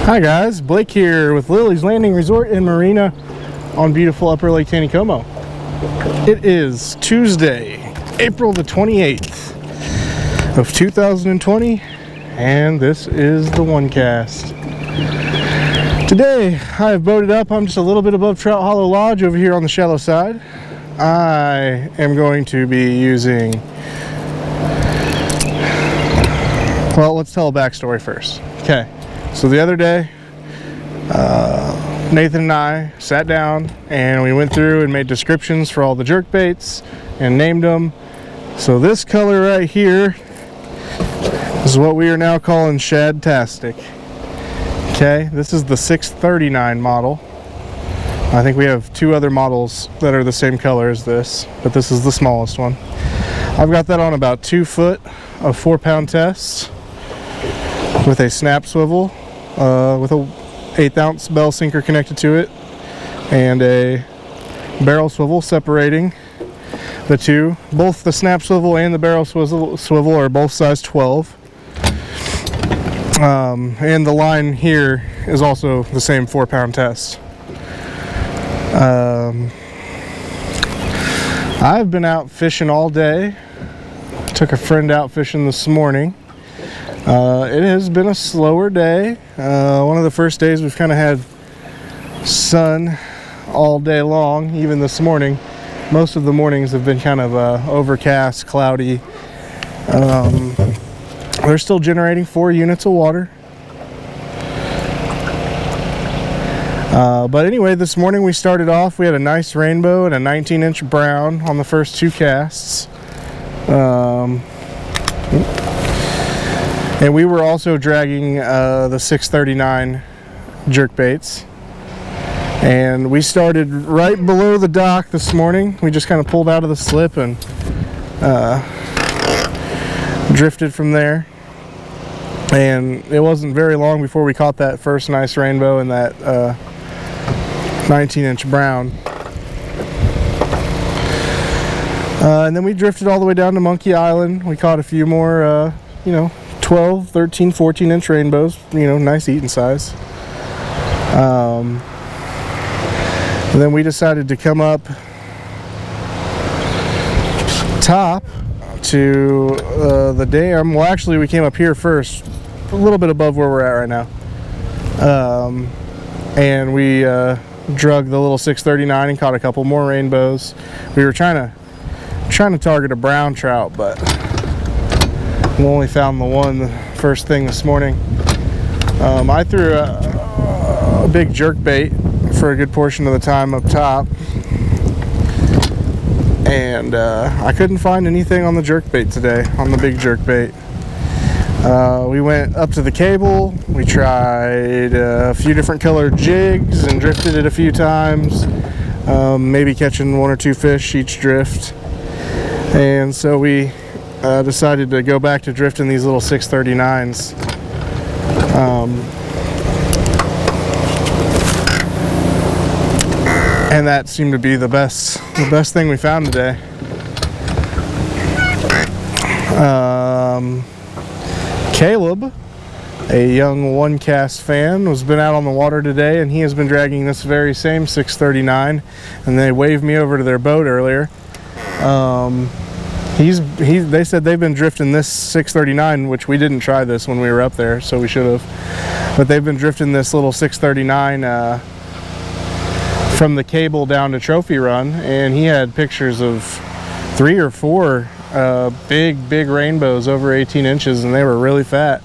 Hi guys, Blake here with Lilley's Landing Resort and Marina on beautiful Upper Lake Taneycomo. It is Tuesday, April the 28th of 2020, and this is the One Cast. Today I have boated up. I'm just a little bit above Trout Hollow Lodge over here on the shallow side. I am going to be using, well, let's tell a backstory first. Okay. So the other day, Nathan and I sat down and we went through and made descriptions for all the jerk baits and named them. So this color right here is what we are now calling Shad-tastic. Okay, this is the 639 model. I think we have two other models that are the same color as this, but this is the smallest one. I've got that on about 2 foot of 4-pound tests with a snap swivel with a 1/8 ounce bell sinker connected to it and a barrel swivel separating the two. Both the snap swivel and the barrel swivel are both size 12, and the line here is also the same 4-pound test. I've been out fishing all day. Took a friend out fishing this morning. It has been a slower day. One of the first days we've kind of had sun all day long, even this morning. Most of the mornings have been kind of overcast, cloudy. They're still generating 4 units of water. But anyway, this morning we started off, we had a nice rainbow and a 19-inch brown on the first 2 casts. And we were also dragging the 639 jerk baits. And we started right below the dock this morning. We just kind of pulled out of the slip and drifted from there. And it wasn't very long before we caught that first nice rainbow and that 19-inch brown. And then we drifted all the way down to Monkey Island. We caught a few more, 12, 13, 14-inch rainbows, nice eating size. And then we decided to come up top to the dam. Well, actually, we came up here first, a little bit above where we're at right now. And we drug the little 639 and caught a couple more rainbows. We were trying to target a brown trout, but we only found the one the first thing this morning. I threw a big jerk bait for a good portion of the time up top, and I couldn't find anything on the jerk bait today, on the big jerk bait. We went up to the cable, we tried a few different colored jigs and drifted it a few times, maybe catching 1 or 2 fish each drift. And so we decided to go back to drifting these little 639s. And that seemed to be the best thing we found today. Caleb, a young One Cast fan, has been out on the water today, and he has been dragging this very same 639, and they waved me over to their boat earlier. They said they've been drifting this 639, which we didn't try this when we were up there, so we should have. But they've been drifting this little 639 from the cable down to Trophy Run, and he had pictures of 3 or 4 big rainbows over 18 inches, and they were really fat.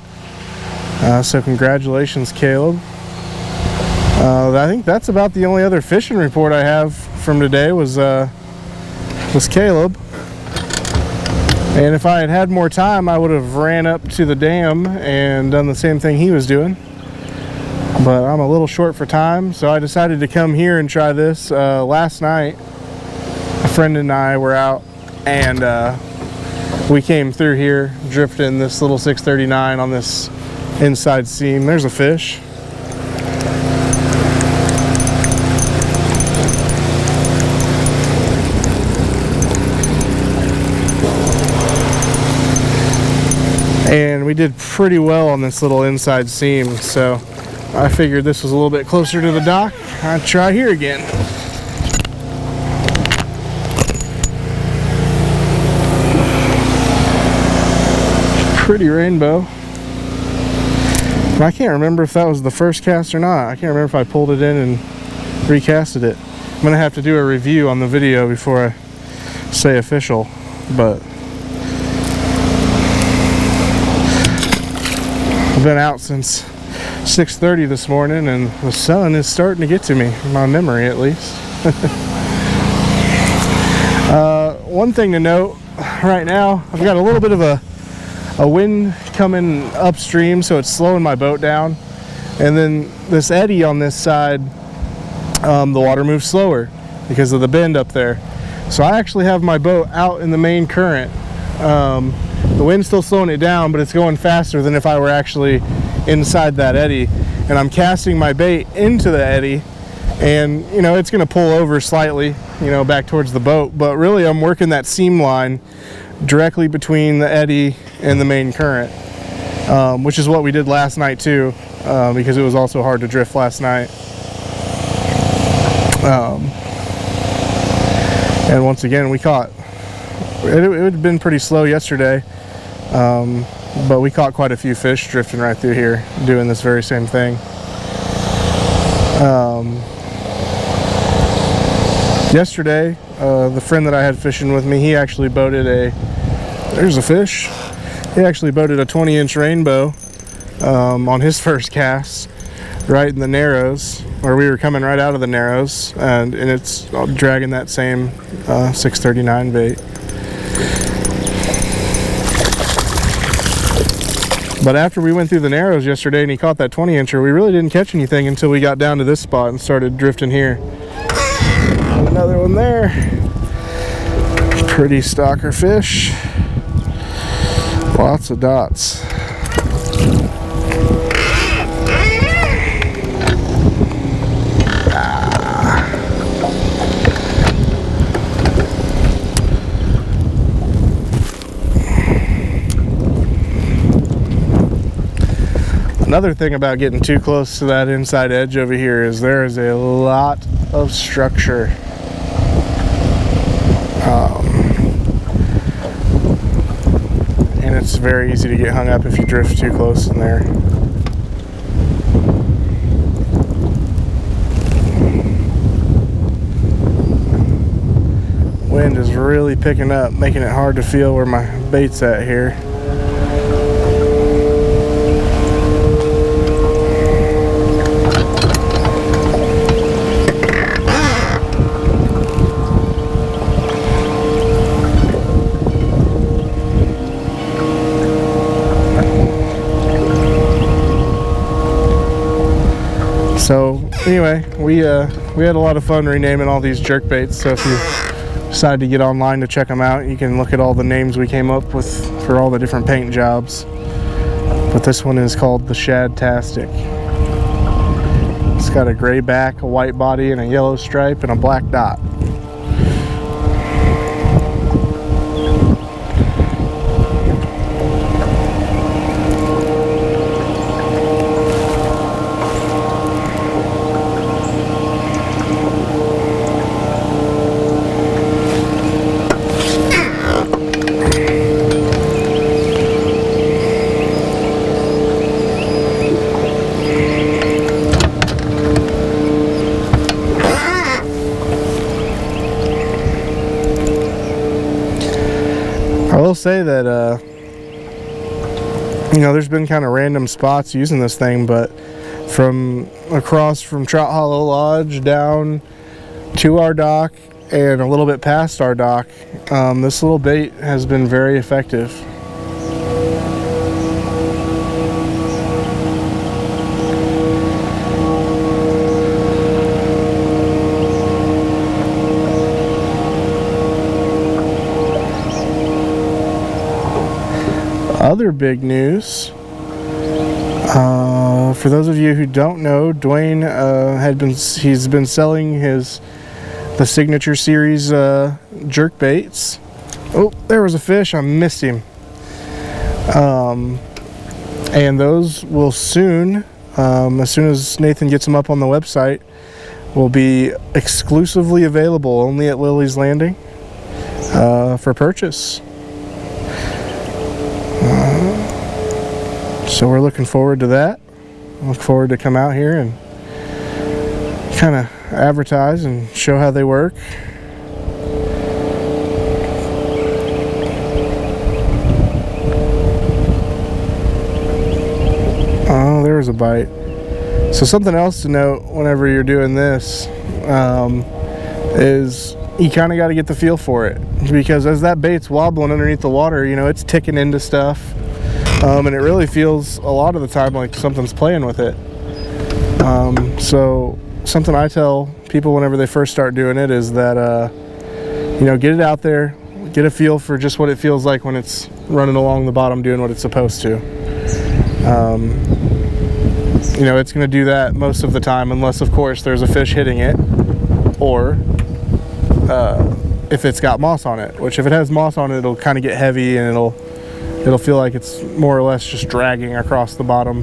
So congratulations, Caleb. I think that's about the only other fishing report I have from today was Caleb. And if I had had more time, I would have ran up to the dam and done the same thing he was doing. But I'm a little short for time, so I decided to come here and try this. Last night, a friend and I were out, and we came through here, drifting this little 639 on this inside seam. There's a fish. And we did pretty well on this little inside seam, so I figured this was a little bit closer to the dock. I'd try here again. Pretty rainbow. I can't remember if that was the first cast or not. I can't remember if I pulled it in and recasted it. I'm gonna have to do a review on the video before I say official, but I've been out since 6:30 this morning and the sun is starting to get to me, my memory at least. One thing to note right now, I've got a little bit of a wind coming upstream, so it's slowing my boat down, and then this eddy on this side, the water moves slower because of the bend up there. So I actually have my boat out in the main current. The wind's still slowing it down, but it's going faster than if I were actually inside that eddy, and I'm casting my bait into the eddy, and you know, it's going to pull over slightly, you know, back towards the boat, but really I'm working that seam line directly between the eddy and the main current, which is what we did last night too, because it was also hard to drift last night. And once again, we caught, it had been pretty slow yesterday, but we caught quite a few fish drifting right through here doing this very same thing. Yesterday, the friend that I had fishing with me, he actually boated there's a fish. He actually boated a 20-inch rainbow on his first cast right in the Narrows, where we were coming right out of the Narrows, and it's dragging that same 639 bait. But after we went through the Narrows yesterday and he caught that 20-incher, we really didn't catch anything until we got down to this spot and started drifting here. Another one there. Pretty stalker fish. Lots of dots. Another thing about getting too close to that inside edge over here is there is a lot of structure. And it's very easy to get hung up if you drift too close in there. Wind is really picking up, making it hard to feel where my bait's at here. So anyway, we had a lot of fun renaming all these jerk baits. So if you decide to get online to check them out, you can look at all the names we came up with for all the different paint jobs. But this one is called the Shad-tastic. It's got a gray back, a white body, and a yellow stripe, and a black dot. I will say that, you know, there's been kind of random spots using this thing, but from across from Trout Hollow Lodge down to our dock and a little bit past our dock, this little bait has been very effective. Other big news, for those of you who don't know, Dwayne he's been selling the Signature Series jerk baits. Oh, there was a fish, I missed him. And those will soon as soon as Nathan gets them up on the website, will be exclusively available only at Lilley's Landing for purchase. So we're looking forward to that. Look forward to come out here and kind of advertise and show how they work. Oh, there was a bite. So something else to note whenever you're doing this is you kind of got to get the feel for it, because as that bait's wobbling underneath the water, you know, it's ticking into stuff, and it really feels a lot of the time like something's playing with it. So something I tell people whenever they first start doing it is that you know, get it out there, get a feel for just what it feels like when it's running along the bottom doing what it's supposed to. You know, it's going to do that most of the time, unless of course there's a fish hitting it, or if it's got moss on it, which if it has moss on it, it'll kind of get heavy and it'll feel like it's more or less just dragging across the bottom.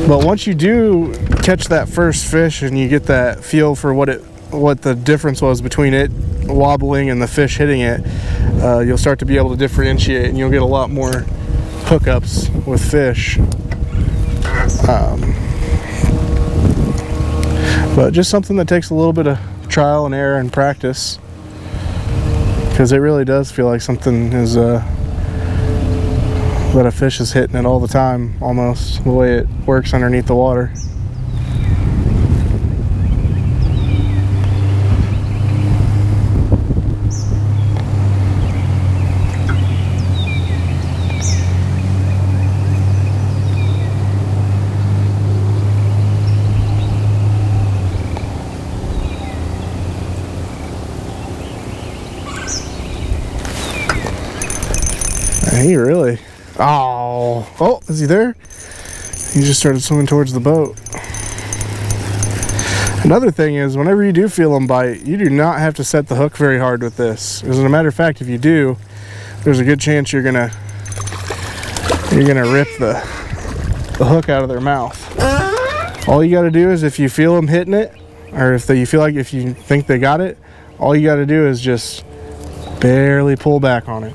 But once you do catch that first fish and you get that feel for what the difference was between it wobbling and the fish hitting it, you'll start to be able to differentiate, and you'll get a lot more hookups with fish. But just something that takes a little bit of trial and error and practice, because it really does feel like something is that a fish is hitting it all the time, almost the way it works underneath the water. He really... Oh, is he there? He just started swimming towards the boat. Another thing is, whenever you do feel them bite, you do not have to set the hook very hard with this. As a matter of fact, if you do, there's a good chance you're gonna rip the hook out of their mouth. All you got to do is, if you feel them hitting it, or if you think they got it, all you got to do is just barely pull back on it.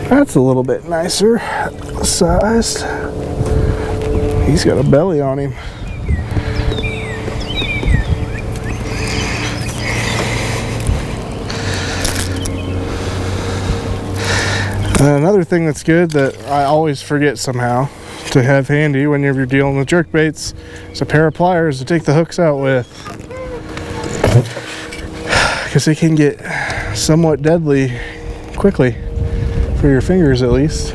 That's a little bit nicer sized. He's got a belly on him. Another thing that's good that I always forget somehow to have handy whenever you're dealing with jerkbaits is a pair of pliers to take the hooks out with, because they can get somewhat deadly quickly. For your fingers, at least.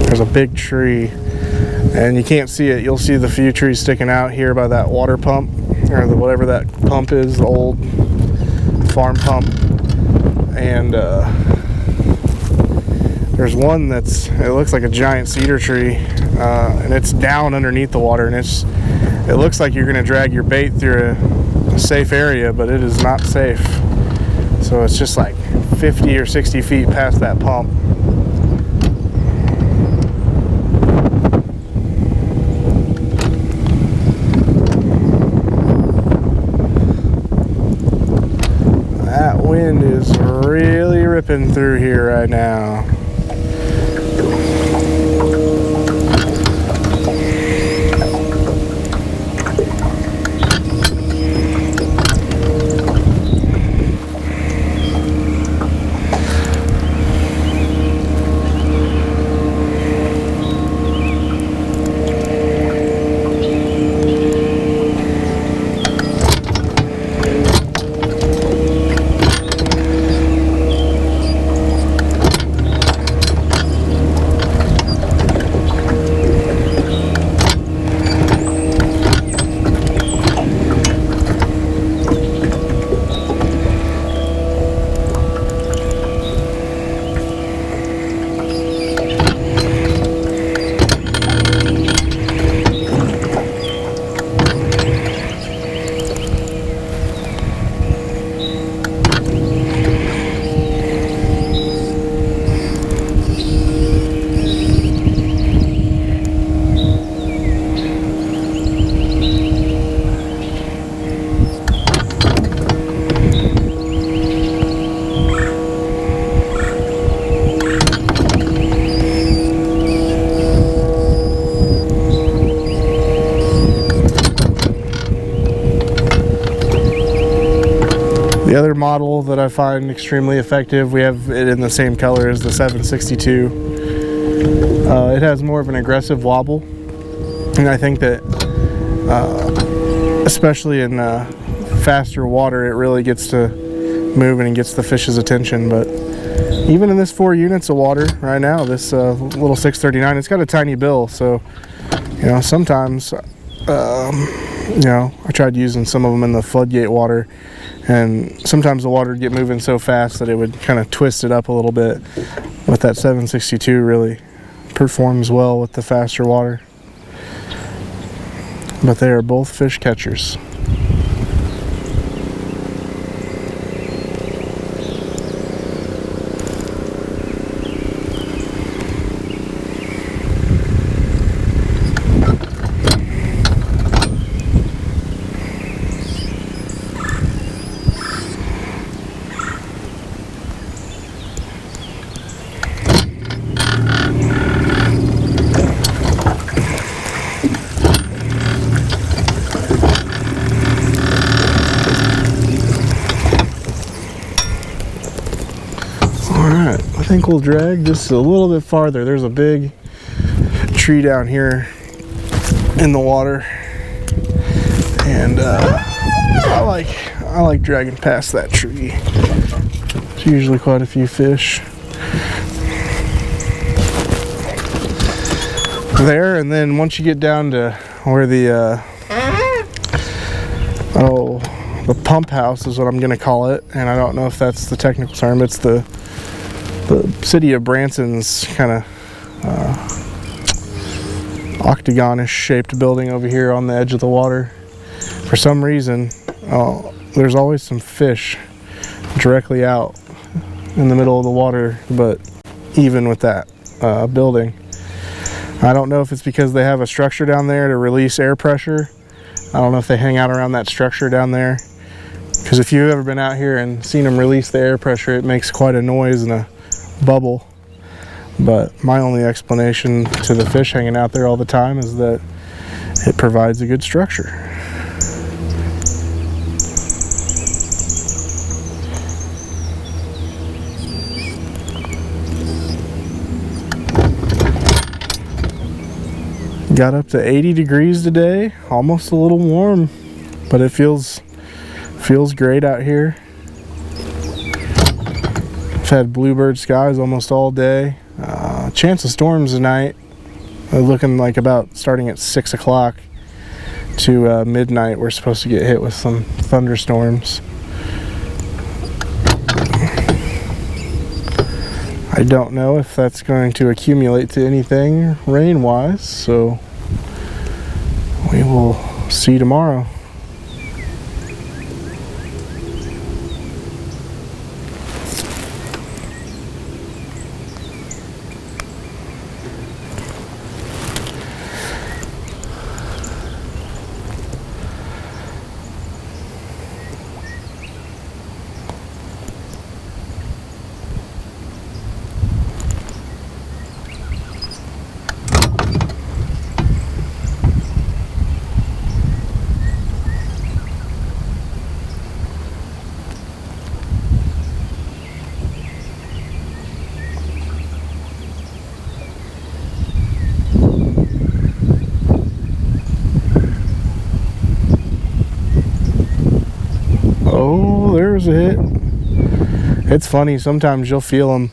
There's a big tree, and you can't see it. You'll see the few trees sticking out here by that water pump, or whatever that pump is, the old farm pump. And there's one it looks like a giant cedar tree, and it's down underneath the water, and it looks like you're going to drag your bait through a safe area, but it is not safe. So it's just like 50 or 60 feet past that pump. That wind is really ripping through here right now. The other model that I find extremely effective, we have it in the same color as the 762. It has more of an aggressive wobble, and I think that especially in faster water, it really gets to moving and gets the fish's attention. But even in this 4 units of water right now, this little 639, it's got a tiny bill, so sometimes I tried using some of them in the floodgate water, and sometimes the water would get moving so fast that it would kind of twist it up a little bit. But that 762 really performs well with the faster water. But they are both fish catchers. Alright, I think we'll drag just a little bit farther. There's a big tree down here in the water, and I like dragging past that tree. There's usually quite a few fish there, and then once you get down to where the pump house is what I'm gonna call it, and I don't know if that's the technical term. It's the city of Branson's kind of octagonish shaped building over here on the edge of the water. For some reason, there's always some fish directly out in the middle of the water, but even with that building, I don't know if it's because they have a structure down there to release air pressure. I don't know if they hang out around that structure down there, because if you've ever been out here and seen them release the air pressure, it makes quite a noise and a bubble. But my only explanation to the fish hanging out there all the time is that it provides a good structure. Got up to 80 degrees today, almost a little warm, but it feels great out here. I've had bluebird skies almost all day. Chance of storms tonight, looking like about starting at 6 o'clock to midnight. We're supposed to get hit with some thunderstorms. I don't know if that's going to accumulate to anything rain-wise, so we will see tomorrow. Oh, there's a hit. It's funny, sometimes you'll feel them,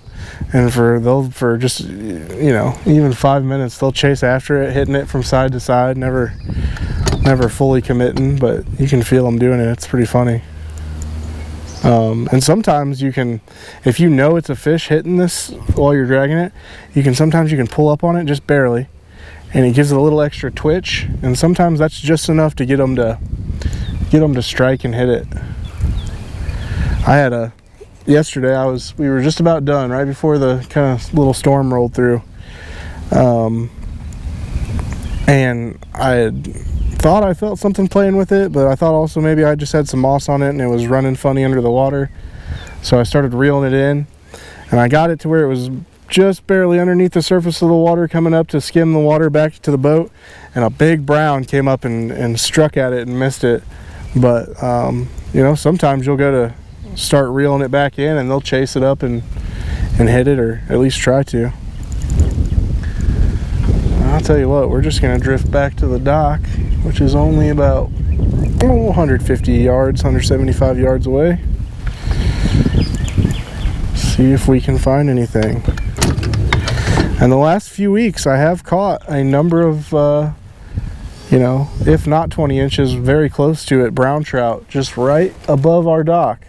and for just, even 5 minutes, they'll chase after it, hitting it from side to side, never fully committing, but you can feel them doing it. It's pretty funny. And sometimes you can, if you know it's a fish hitting this while you're dragging it, sometimes you can pull up on it just barely, and it gives it a little extra twitch, and sometimes that's just enough to get them to strike and hit it. I had yesterday we were just about done right before the kind of little storm rolled through, and I had thought I felt something playing with it, but I thought also maybe I just had some moss on it and it was running funny under the water, so I started reeling it in, and I got it to where it was just barely underneath the surface of the water, coming up to skim the water back to the boat, and a big brown came up and struck at it and missed it. But sometimes you'll go to start reeling it back in, and they'll chase it up and hit it, or at least try to. I'll tell you what, we're just going to drift back to the dock, which is only about 150 yards, 175 yards away. See if we can find anything. And the last few weeks I have caught a number of, you know, if not 20 inches, very close to it, brown trout, just right above our dock.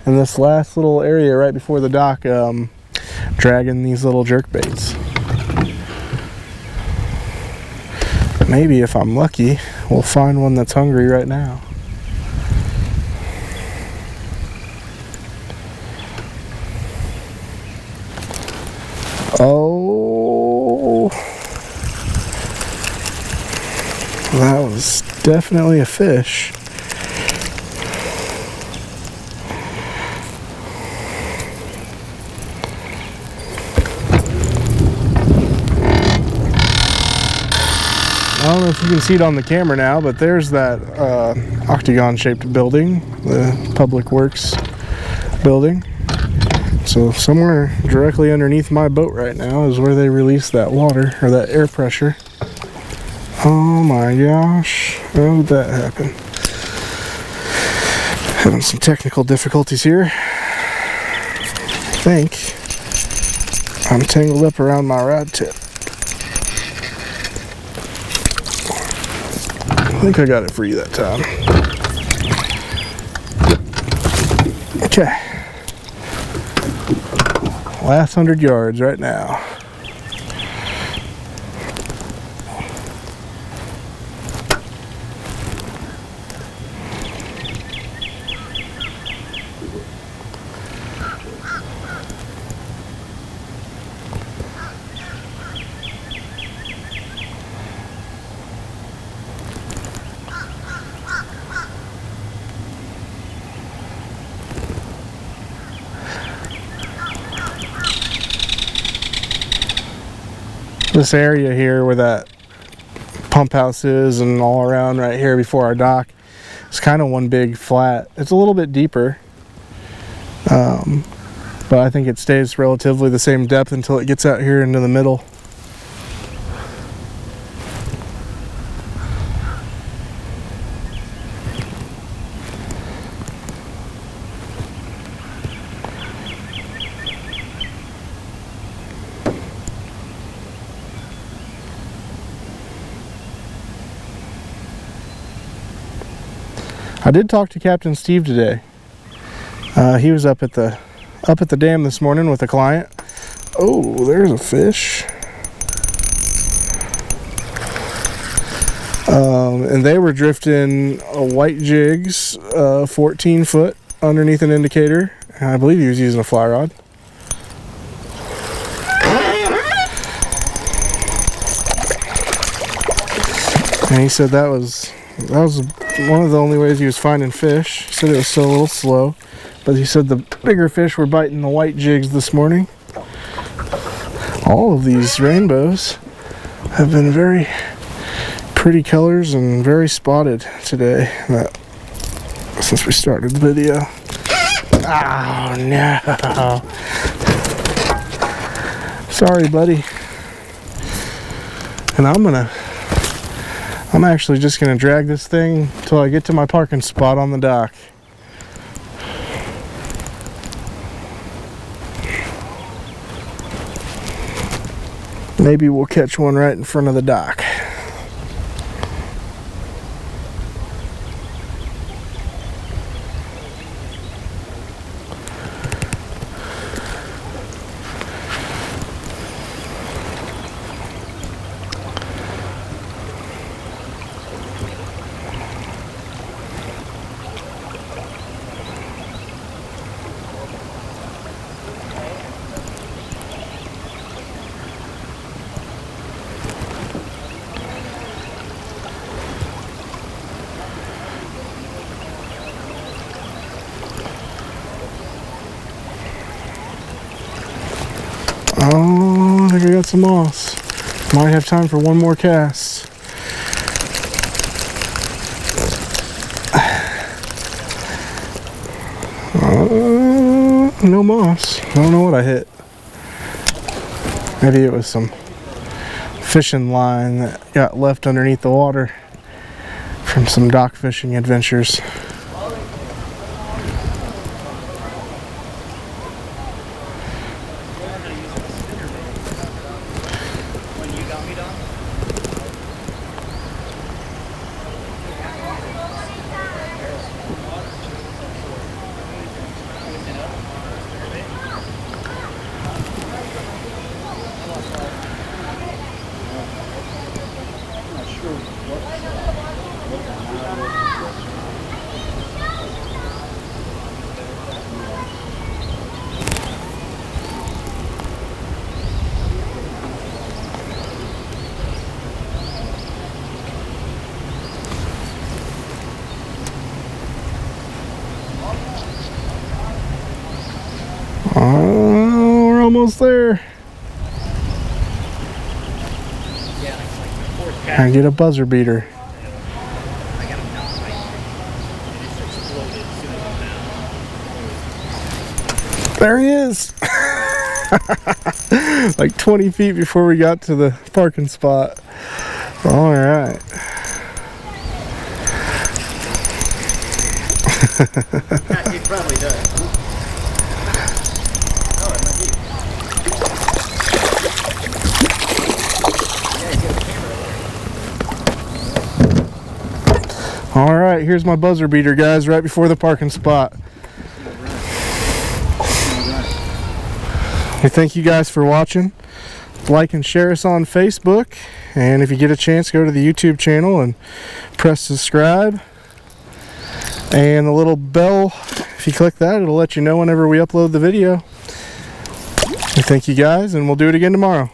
And this last little area right before the dock, dragging these little jerk baits. Maybe if I'm lucky, we'll find one that's hungry right now. Oh, that was definitely a fish. I don't know if you can see it on the camera now, but there's that octagon-shaped building, the Public Works building. So somewhere directly underneath my boat right now is where they release that water, or that air pressure. Oh my gosh, how did that happen? Having some technical difficulties here. I think I'm tangled up around my rod tip. I think I got it free that time. Okay. Last 100 yards right now. This area here where that pump house is and all around right here before our dock, it's kind of one big flat. It's a little bit deeper, but I think it stays relatively the same depth until it gets out here into the middle. I did talk to Captain Steve today. He was up at the dam this morning with a client. Oh, there's a fish. And they were drifting a white jigs, 14 foot underneath an indicator. I believe he was using a fly rod. And he said that was one of the only ways he was finding fish. He said it was still a little slow, but he said the bigger fish were biting the white jigs this morning. All of these rainbows have been very pretty colors and very spotted today, since we started the video. Oh no. Sorry, buddy. And I'm actually just going to drag this thing until I get to my parking spot on the dock. Maybe we'll catch one right in front of the dock. Oh, I think I got some moss. Might have time for one more cast. No moss. I don't know what I hit. Maybe it was some fishing line that got left underneath the water from some dock fishing adventures. Oh, we're almost there. I get a buzzer beater. There he is. Like 20 feet before we got to the parking spot. All right. He probably does. All right, here's my buzzer beater, guys, right before the parking spot. We thank you guys for watching. Like and share us on Facebook, and if you get a chance, go to the YouTube channel and press subscribe. And the little bell, if you click that, it'll let you know whenever we upload the video. We thank you guys, and we'll do it again tomorrow.